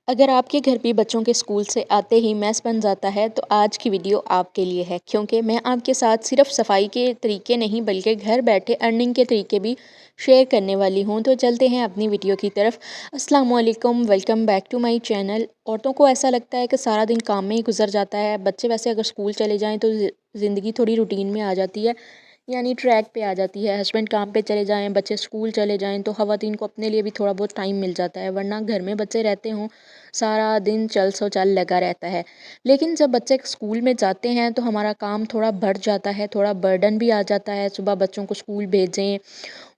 اگر آپ کے گھر بھی بچوں کے اسکول سے آتے ہی میس بن جاتا ہے تو آج کی ویڈیو آپ کے لیے ہے، کیونکہ میں آپ کے ساتھ صرف صفائی کے طریقے نہیں بلکہ گھر بیٹھے ارننگ کے طریقے بھی شیئر کرنے والی ہوں۔ تو چلتے ہیں اپنی ویڈیو کی طرف۔ السلام علیکم، welcome back to my channel. عورتوں کو ایسا لگتا ہے کہ سارا دن کام میں ہی گزر جاتا ہے۔ بچے ویسے اگر اسکول چلے جائیں تو زندگی تھوڑی روٹین میں آ جاتی ہے، یعنی ٹریک پہ آ جاتی ہے۔ ہسبینڈ کام پہ چلے جائیں، بچے اسکول چلے جائیں تو خواتین کو اپنے لیے بھی تھوڑا بہت ٹائم مل جاتا ہے، ورنہ گھر میں بچے رہتے ہوں سارا دن چل سو چل لگا رہتا ہے۔ لیکن جب بچے اسکول میں جاتے ہیں تو ہمارا کام تھوڑا بڑھ جاتا ہے، تھوڑا برڈن بھی آ جاتا ہے۔ صبح بچوں کو اسکول بھیجیں،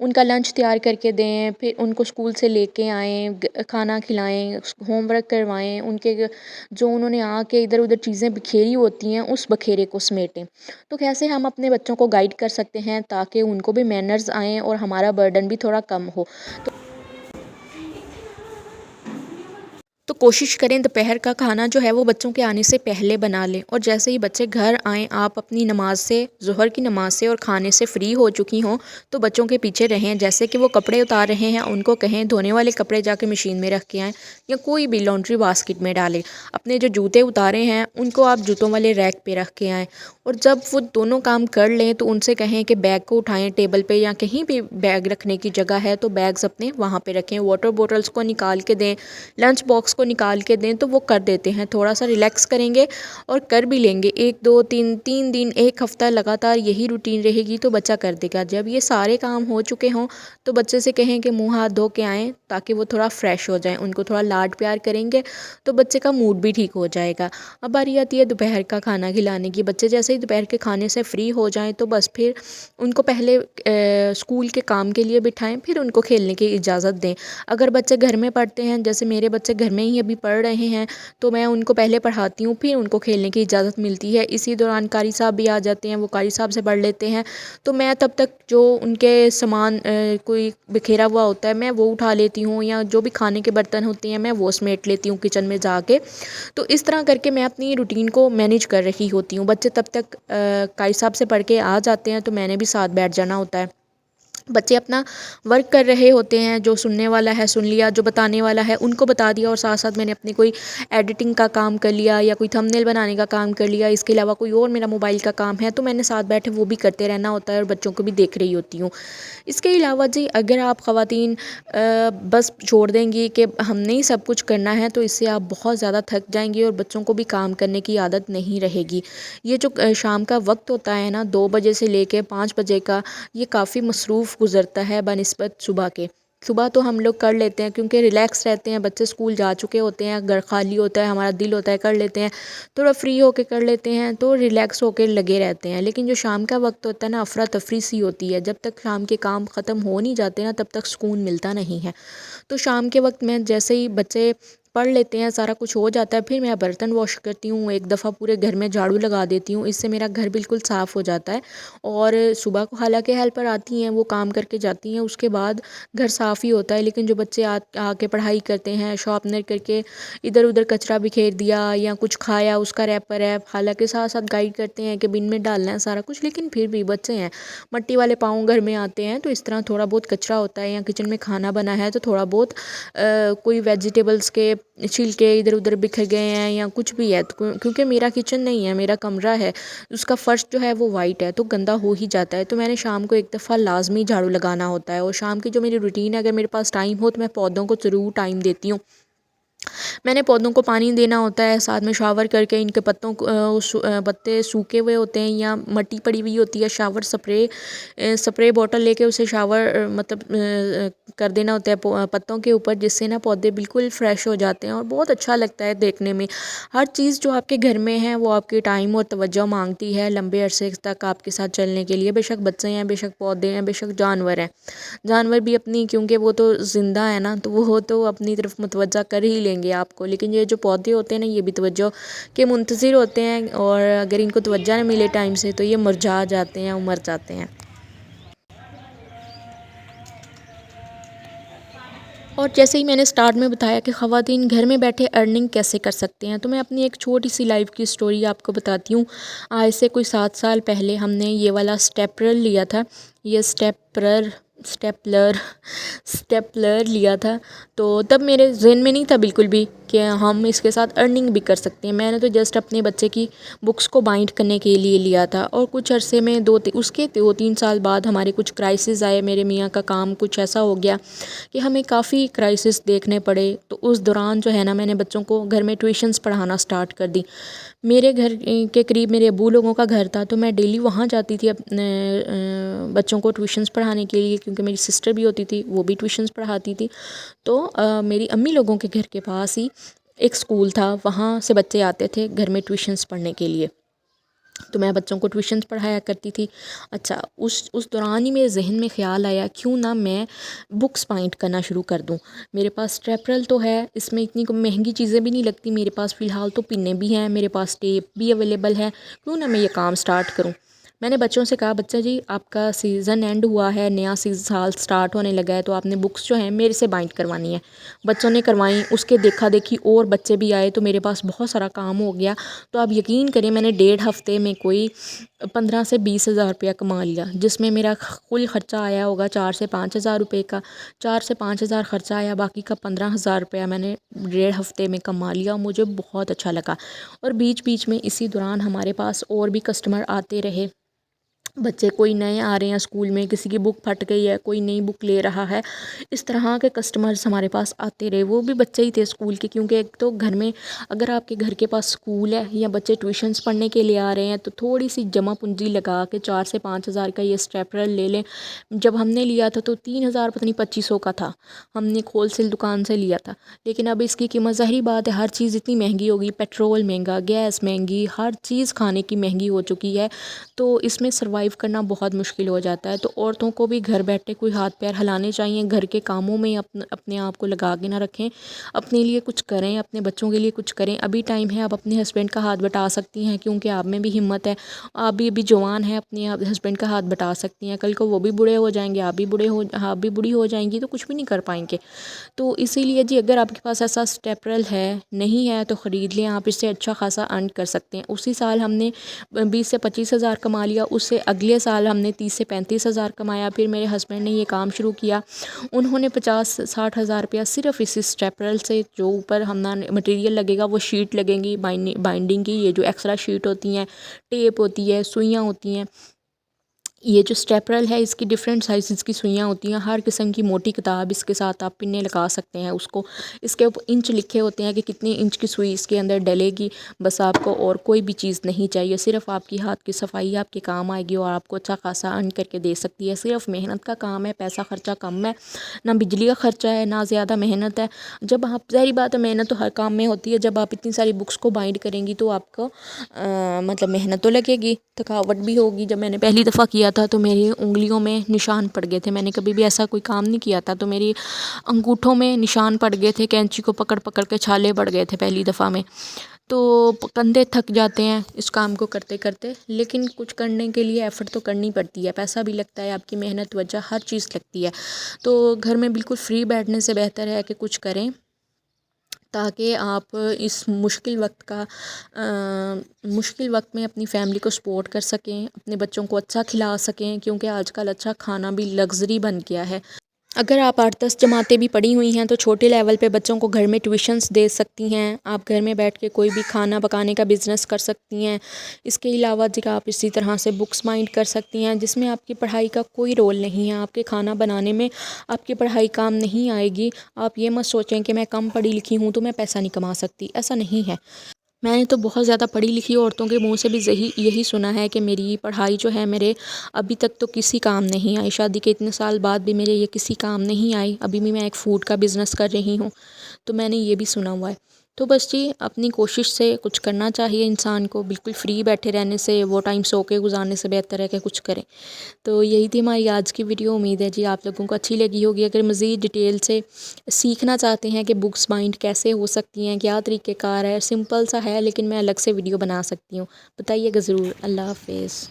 ان کا لنچ تیار کر کے دیں، پھر ان کو اسکول سے لے کے آئیں، کھانا کھلائیں، ہوم ورک کروائیں، ان کے جو انہوں نے آ کے ادھر ادھر چیزیں بکھیری ہوتی ہیں اس بکھیرے کو سمیٹیں۔ تو کیسے ہم اپنے بچوں کو گائیڈ کر سکتے ہیں تاکہ ان کو بھی مینرز آئیں اور ہمارا برڈن بھی تھوڑا کم ہو؟ تو کوشش کریں دوپہر کا کھانا جو ہے وہ بچوں کے آنے سے پہلے بنا لیں، اور جیسے ہی بچے گھر آئیں آپ اپنی نماز سے، ظہر کی نماز سے اور کھانے سے فری ہو چکی ہوں تو بچوں کے پیچھے رہیں۔ جیسے کہ وہ کپڑے اتار رہے ہیں ان کو کہیں دھونے والے کپڑے جا کے مشین میں رکھ کے آئیں یا کوئی بھی لانڈری باسکٹ میں ڈالیں۔ اپنے جو جوتے اتارے ہیں ان کو آپ جوتوں والے ریک پہ رکھ کے آئیں، اور جب وہ دونوں کام کر لیں تو ان سے کہیں کہ بیگ کو اٹھائیں، ٹیبل پہ یا کہیں بھی بیگ رکھنے کی جگہ ہے تو بیگز اپنے وہاں پہ رکھیں۔ واٹر بوٹلز کو نکال کے دیں، لنچ باکس کو نکال کے دیں تو وہ کر دیتے ہیں۔ تھوڑا سا ریلیکس کریں گے اور کر بھی لیں گے، 1 2 3 دن، ایک ہفتہ لگاتار یہی روٹین رہے گی تو بچہ کر دے گا۔ جب یہ سارے کام ہو چکے ہوں تو بچے سے کہیں کہ منہ ہاتھ دھو کے آئیں تاکہ وہ تھوڑا فریش ہو جائیں۔ ان کو تھوڑا لاڈ پیار کریں گے تو بچے کا موڈ بھی ٹھیک ہو جائے گا۔ اب باری آتی ہے دوپہر کا کھانا کھلانے کی۔ بچے جیسے ہی دوپہر کے کھانے سے فری ہو جائیں تو بس پھر ان کو پہلے اسکول کے کام کے لیے بٹھائیں، پھر ان کو کھیلنے کی اجازت دیں۔ اگر بچے گھر میں پڑھتے ہیں، جیسے میرے بچے گھر میں ہی ابھی پڑھ رہے ہیں، تو میں ان کو پہلے پڑھاتی ہوں، پھر ان کو کھیلنے کی اجازت ملتی ہے۔ اسی دوران قاری صاحب بھی آ جاتے ہیں، وہ قاری صاحب سے پڑھ لیتے ہیں، تو میں تب تک جو ان کے سامان کوئی بکھیرا ہوا ہوتا ہے میں وہ اٹھا لیتی ہوں، یا جو بھی کھانے کے برتن ہوتے ہیں میں وہ سمیٹ لیتی ہوں کچن میں جا کے۔ تو اس طرح کر کے میں اپنی روٹین کو مینیج کر رہی ہوتی ہوں۔ بچے تب تک قاری صاحب سے پڑھ کے آ جاتے ہیں تو میں نے بھی ساتھ بیٹھ جانا ہوتا ہے۔ بچے اپنا ورک کر رہے ہوتے ہیں، جو سننے والا ہے سن لیا، جو بتانے والا ہے ان کو بتا دیا، اور ساتھ ساتھ میں نے اپنی کوئی ایڈیٹنگ کا کام کر لیا یا کوئی تھمبنیل بنانے کا کام کر لیا۔ اس کے علاوہ کوئی اور میرا موبائل کا کام ہے تو میں نے ساتھ بیٹھے وہ بھی کرتے رہنا ہوتا ہے، اور بچوں کو بھی دیکھ رہی ہوتی ہوں۔ اس کے علاوہ جی اگر آپ خواتین بس چھوڑ دیں گی کہ ہم نے ہی سب کچھ کرنا ہے تو اس سے آپ بہت زیادہ تھک جائیں گی اور بچوں کو بھی کام کرنے کی عادت نہیں رہے گی۔ یہ جو شام کا وقت ہوتا ہے نا، 2 بجے سے لے کے 5 بجے کا، یہ کافی مصروف گزرتا ہے بنسبت صبح کے۔ صبح تو ہم لوگ کر لیتے ہیں کیونکہ ریلیکس رہتے ہیں، بچے اسکول جا چکے ہوتے ہیں، گھر خالی ہوتا ہے، ہمارا دل ہوتا ہے کر لیتے ہیں، تھوڑا فری ہو کے کر لیتے ہیں تو ریلیکس ہو کے لگے رہتے ہیں۔ لیکن جو شام کا وقت ہوتا ہے نا، افراتفری سی ہوتی ہے، جب تک شام کے کام ختم ہو نہیں جاتے نا تب تک سکون ملتا نہیں ہے۔ تو شام کے وقت میں جیسے ہی بچے پڑھ لیتے ہیں، سارا کچھ ہو جاتا ہے، پھر میں برتن واش کرتی ہوں، ایک دفعہ پورے گھر میں جھاڑو لگا دیتی ہوں، اس سے میرا گھر بالکل صاف ہو جاتا ہے۔ اور صبح کو حالانکہ ہیلپر آتی ہیں، وہ کام کر کے جاتی ہیں، اس کے بعد گھر صاف ہی ہوتا ہے۔ لیکن جو بچے آ کے پڑھائی کرتے ہیں، شارپنر کر کے ادھر ادھر کچرا بکھیر دیا یا کچھ کھایا، اس کا ریپر ہے، حالانکہ ساتھ ساتھ گائیڈ کرتے ہیں کہ بن میں ڈالنا ہے سارا کچھ، لیکن پھر بھی بچے ہیں، مٹی والے پاؤں گھر میں آتے ہیں تو اس طرح تھوڑا بہت کچرا ہوتا ہے، یا کچن میں کھانا بنا ہے تو تھوڑا بہت کوئی ویجیٹیبلز کے چھلکے ادھر ادھر بکھر گئے ہیں یا کچھ بھی ہے، کیونکہ میرا کچن نہیں ہے، میرا کمرہ ہے، اس کا فرش جو ہے وہ وائٹ ہے تو گندا ہو ہی جاتا ہے۔ تو میں نے شام کو ایک دفعہ لازمی جھاڑو لگانا ہوتا ہے، اور شام کی جو میری روٹین ہے، اگر میرے پاس ٹائم ہو تو میں پودوں کو ضرور ٹائم دیتی ہوں۔ میں نے پودوں کو پانی دینا ہوتا ہے، ساتھ میں شاور کر کے ان کے پتوں کو پتے سوکھے ہوئے ہوتے ہیں یا مٹی پڑی ہوئی ہوتی ہے، شاور سپرے بوٹل لے کے اسے شاور مطلب کر دینا ہوتا ہے پتوں کے اوپر، جس سے نا پودے بالکل فریش ہو جاتے ہیں اور بہت اچھا لگتا ہے دیکھنے میں۔ ہر چیز جو آپ کے گھر میں ہے وہ آپ کے ٹائم اور توجہ مانگتی ہے لمبے عرصے تک آپ کے ساتھ چلنے کے لیے، بے شک بچے ہیں، بے شک پودے ہیں، بے شک جانور ہیں۔ جانور بھی اپنی، کیونکہ وہ تو زندہ ہے نا، تو وہ تو اپنی طرف متوجہ کر ہی لیں گے آپ کو، لیکن یہ جو پودے ہوتے ہیں نا یہ بھی توجہ کے منتظر ہوتے ہیں، اور اگر ان کو توجہ نہ ملے ٹائم سے تو یہ مرجھا جاتے ہیں، مر جاتے ہیں۔ اور جیسے ہی میں نے سٹارٹ میں بتایا کہ خواتین گھر میں بیٹھے ارننگ کیسے کر سکتے ہیں، تو میں اپنی ایک چھوٹی سی لائف کی سٹوری آپ کو بتاتی ہوں۔ آج سے کوئی 7 سال پہلے ہم نے یہ والا اسٹیپلر لیا تھا، یہ اسٹیپلر لیا تھا، تو تب میرے ذہن میں نہیں تھا بالکل بھی کہ ہم اس کے ساتھ ارننگ بھی کر سکتے ہیں. میں نے تو جسٹ اپنے بچے کی بکس کو بائنڈ کرنے کے لیے لیا تھا، اور کچھ عرصے میں اس کے 2-3 سال بعد ہمارے کچھ کرائسس آئے. میرے میاں کا کام کچھ ایسا ہو گیا کہ ہمیں کافی کرائسس دیکھنے پڑے. تو اس دوران جو ہے نا میں نے بچوں کو گھر میں ٹیوشنس پڑھانا سٹارٹ کر دی. میرے گھر کے قریب میرے ابو لوگوں کا گھر تھا، تو میں ڈیلی وہاں جاتی تھی اپنے بچوں کو ٹیوشنس پڑھانے کے لیے، کیونکہ میری سسٹر بھی ہوتی تھی، وہ بھی ٹیوشنس پڑھاتی تھی. تو میری امی لوگوں کے گھر کے پاس ہی ایک اسکول تھا، وہاں سے بچے آتے تھے گھر میں ٹیوشنس پڑھنے کے لیے. تو میں بچوں کو ٹیوشنس پڑھایا کرتی تھی. اچھا اس دوران ہی میرے ذہن میں خیال آیا کیوں نہ میں بکس بائنڈ کرنا شروع کر دوں. میرے پاس اسٹیپرل تو ہے، اس میں اتنی مہنگی چیزیں بھی نہیں لگتی میرے پاس، فی الحال تو پنے بھی ہیں، میرے پاس ٹیپ بھی اویلیبل ہے، کیوں نہ میں یہ کام سٹارٹ کروں. میں نے بچوں سے کہا بچہ جی آپ کا سیزن اینڈ ہوا ہے، نیا سال سٹارٹ ہونے لگا ہے، تو آپ نے بکس جو ہیں میرے سے بائنڈ کروانی ہے. بچوں نے کروائیں، اس کے دیکھا دیکھی اور بچے بھی آئے، تو میرے پاس بہت سارا کام ہو گیا. تو آپ یقین کریں میں نے 1.5 ہفتے میں کوئی 15 سے 20 ہزار روپیہ کما لیا، جس میں میرا کل خرچہ آیا ہوگا 4 سے 5 ہزار روپے کا. 4 سے 5 ہزار خرچہ آیا، باقی کا 15 ہزار روپیہ میں نے 1.5 ہفتے میں کما لیا. مجھے بہت اچھا لگا. اور بیچ بیچ میں اسی دوران ہمارے پاس اور بھی کسٹمر آتے رہے. بچے کوئی نئے آ رہے ہیں اسکول میں، کسی کی بک پھٹ گئی ہے، کوئی نئی بک لے رہا ہے، اس طرح کے کسٹمرز ہمارے پاس آتے رہے. وہ بھی بچے ہی تھے اسکول کے، کیونکہ ایک تو گھر میں اگر آپ کے گھر کے پاس اسکول ہے یا بچے ٹیوشنس پڑھنے کے لیے آ رہے ہیں تو تھوڑی سی جمع پونجی لگا کے 4 سے 5 ہزار کا یہ اسٹیپرل لے لیں. جب ہم نے لیا تھا تو 3 ہزار پتہ نہیں 2500 کا تھا، ہم نے ہول سیل دکان سے لیا تھا. لیکن اب اس کی قیمت ظاہری بات ہے، ہر چیز اتنی مہنگی ہوگی، پیٹرول مہنگا، گیس مہنگی، ہر چیز کھانے کی مہنگی ہو چکی ہے. تو اس میں سروائیو کرنا بہت مشکل ہو جاتا ہے. تو عورتوں کو بھی گھر بیٹھے کوئی ہاتھ پیر ہلانے چاہیے، گھر کے کاموں میں اپنے آپ کو لگا کے نہ رکھیں، اپنے لیے کچھ کریں، اپنے بچوں کے لیے کچھ کریں. ابھی ٹائم ہے، آپ اپنے ہسبینڈ کا ہاتھ بٹا سکتی ہیں، کیونکہ آپ میں بھی ہمت ہے، آپ بھی ابھی جوان ہیں، اپنے ہسبینڈ کا ہاتھ بٹا سکتی ہیں. کل کو وہ بھی بوڑھے ہو جائیں گے، آپ بھی بوڑھی ہو جائیں گی، تو کچھ بھی نہیں کر پائیں گے. تو اسی لیے جی اگر آپ کے پاس ایسا اسٹیپرل ہے نہیں ہے تو خرید لیں، آپ اس سے اچھا خاصا ارن کر سکتے ہیں. اسی سال ہم نے 20 سے 25 ہزار کما لیا، اس سے اگلے سال ہم نے 30 سے 35 ہزار کمایا. پھر میرے ہسبینڈ نے یہ کام شروع کیا، انہوں نے 50-60 ہزار روپیہ صرف اس اسٹیپرل سے، جو اوپر ہمارا مٹیریل لگے گا وہ شیٹ لگیں گی بائنڈنگ کی، یہ جو ایکسٹرا شیٹ ہوتی ہیں، ٹیپ ہوتی ہے، سوئیاں ہوتی ہیں. یہ جو اسٹیپرل ہے اس کی ڈفرینٹ سائزز کی سوئیاں ہوتی ہیں، ہر قسم کی موٹی کتاب اس کے ساتھ آپ پنے لگا سکتے ہیں. اس کو اس کے اوپر انچ لکھے ہوتے ہیں کہ کتنی انچ کی سوئی اس کے اندر ڈلے گی. بس آپ کو اور کوئی بھی چیز نہیں چاہیے، صرف آپ کی ہاتھ کی صفائی آپ کے کام آئے گی اور آپ کو اچھا خاصا ارن کر کے دے سکتی ہے. صرف محنت کا کام ہے، پیسہ خرچہ کم ہے، نہ بجلی کا خرچہ ہے، نہ زیادہ محنت ہے. جب آپ ظاہری بات ہے محنت تو ہر کام میں ہوتی ہے، جب آپ اتنی ساری بکس کو بائنڈ کریں گی تو آپ کو مطلب محنت تو لگے گی، تھکاوٹ بھی ہوگی. جب میں نے پہلی دفعہ کیا تھا تو میری انگلیوں میں نشان پڑ گئے تھے، میں نے کبھی بھی ایسا کوئی کام نہیں کیا تھا، تو میری انگوٹھوں میں نشان پڑ گئے تھے، کینچی کو پکڑ پکڑ کے چھالے پڑ گئے تھے پہلی دفعہ میں. تو کندھے تھک جاتے ہیں اس کام کو کرتے کرتے، لیکن کچھ کرنے کے لیے ایفرٹ تو کرنی پڑتی ہے، پیسہ بھی لگتا ہے، آپ کی محنت وجہ ہر چیز لگتی ہے. تو گھر میں بالکل فری بیٹھنے سے بہتر ہے کہ کچھ کریں، تاکہ آپ اس مشکل وقت میں اپنی فیملی کو سپورٹ کر سکیں، اپنے بچوں کو اچھا کھلا سکیں، کیونکہ آج کل اچھا کھانا بھی لگژری بن گیا ہے. اگر آپ 8-10 جماعتیں بھی پڑھی ہوئی ہیں تو چھوٹے لیول پہ بچوں کو گھر میں ٹیوشنس دے سکتی ہیں. آپ گھر میں بیٹھ کے کوئی بھی کھانا پکانے کا بزنس کر سکتی ہیں. اس کے علاوہ آپ اسی طرح سے بکس بائنڈ کر سکتی ہیں، جس میں آپ کی پڑھائی کا کوئی رول نہیں ہے. آپ کے کھانا بنانے میں آپ کی پڑھائی کام نہیں آئے گی. آپ یہ مت سوچیں کہ میں کم پڑھی لکھی ہوں تو میں پیسہ نہیں کما سکتی، ایسا نہیں ہے. میں نے تو بہت زیادہ پڑھی لکھی عورتوں کے منہ سے بھی یہی سنا ہے کہ میری پڑھائی جو ہے میرے ابھی تک تو کسی کام نہیں آئی، شادی کے اتنے سال بعد بھی میرے یہ کسی کام نہیں آئی. ابھی بھی میں ایک فوڈ کا بزنس کر رہی ہوں، تو میں نے یہ بھی سنا ہوا ہے. تو بس جی اپنی کوشش سے کچھ کرنا چاہیے انسان کو، بالکل فری بیٹھے رہنے سے، وہ ٹائم سو کے گزارنے سے بہتر ہے کہ کچھ کریں. تو یہی تھی ہماری آج کی ویڈیو. امید ہے جی آپ لوگوں کو اچھی لگی ہوگی. اگر مزید ڈیٹیل سے سیکھنا چاہتے ہیں کہ بکس بائنڈ کیسے ہو سکتی ہیں، کیا طریقہ کار ہے، سمپل سا ہے لیکن میں الگ سے ویڈیو بنا سکتی ہوں، بتائیے گا ضرور. اللہ حافظ.